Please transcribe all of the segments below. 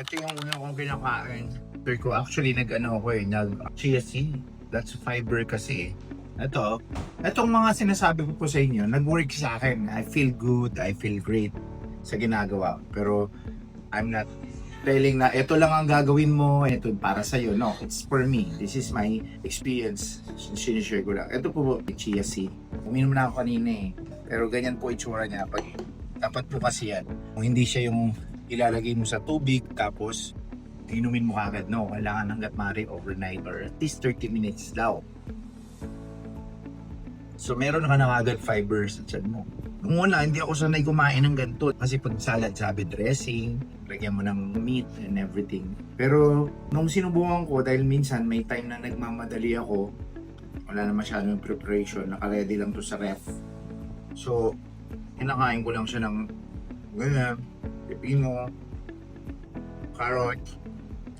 Ito yung una kong kinakain. After ko, actually, nag-chia seed. That's fiber kasi. Itong mga sinasabi ko po sa inyo, nag-work sa akin. I feel good, I feel great sa ginagawa. Pero, I'm not telling na ito lang ang gagawin mo, ito para sa'yo. No, it's for me. This is my experience. Sinishare ko lang. Ito po, chia seed. Uminom na ako kanina eh. Pero ganyan po itsura niya. Dapat po kasi yan. Kung hindi siya yung ilalagay mo sa tubig, tapos inumin mo kagad. No, kailangan hanggat maaari overnight or at least 30 minutes daw. So meron ka na agad fibers sa tiyan mo. Nung una, hindi ako sanay kumain ng ganito. Kasi pag salad, sabi dressing, lagyan mo ng meat and everything. Pero nung sinubukan ko, dahil minsan may time na nagmamadali ako, wala na masyadong preparation, naka-ready lang to sa ref. So, kinakain ko lang siya ng ganyan, pepino, carrot,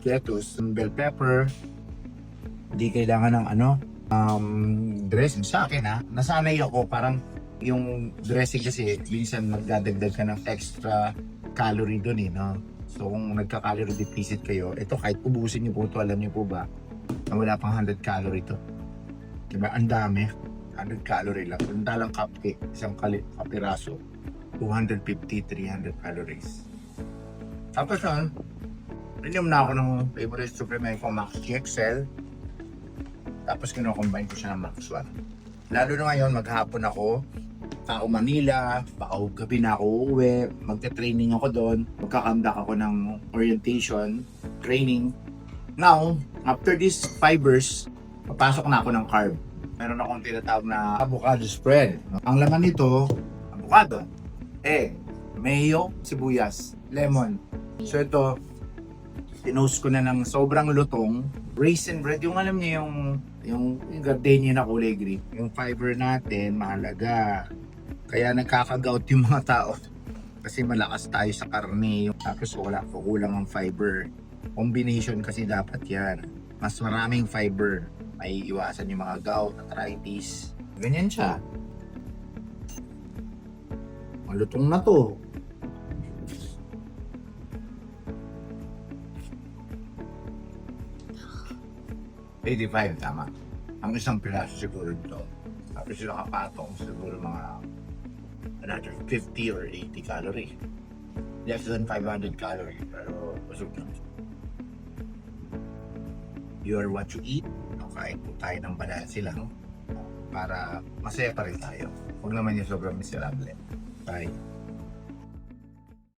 lettuce, bell pepper. Hindi kailangan ng dressing sa akin nasanay ako parang yung dressing kasi minsan magdadagdag ka ng extra calorie doon no? So kung nagka-calorie deficit kayo, ito kahit ubusin niyo po ito, alam niyo po ba na wala pang 100 calorie to, diba? Ang dami, 100 calorie lang. Puntalang cupcake, isang kapiraso, 250-300 calories. Tapos inom na ako ng favorite supplement ko, Max GXL. Tapos kino-combine ko siya ng Max 1. Lalo na ngayon, maghapon ako, ako Manila, baka gabi na ako uuwi, magte-training ako doon, magkakandak ako ng orientation, training. Now, after these fibers, papasok na ako ng carb. Meron akong tinatawag na avocado spread. Ang laman nito, avocado, egg, mayo, sibuyas, lemon. So ito, tinose ko na ng sobrang lutong, raisin bread, yung alam niyo yung gardenia na kulay green. Yung fiber natin, mahalaga. Kaya nagkakagout yung mga tao. Kasi malakas tayo sa karne. Tapos kukulang ang fiber. Combination kasi dapat yan. Mas maraming fiber. May iwasan yung mga gout, arthritis. Ganyan siya. Malutong na to. $85, tama. Ang isang piraso siguro ito. Tapos sila kapatong siguro mga another 50 or 80 calorie. Less than 500 calorie. Pero busog na. You are what you eat. Kain po tayo ng balanse lang para masaya pa rin tayo. Huwag naman yung sobrang miserable. Bye.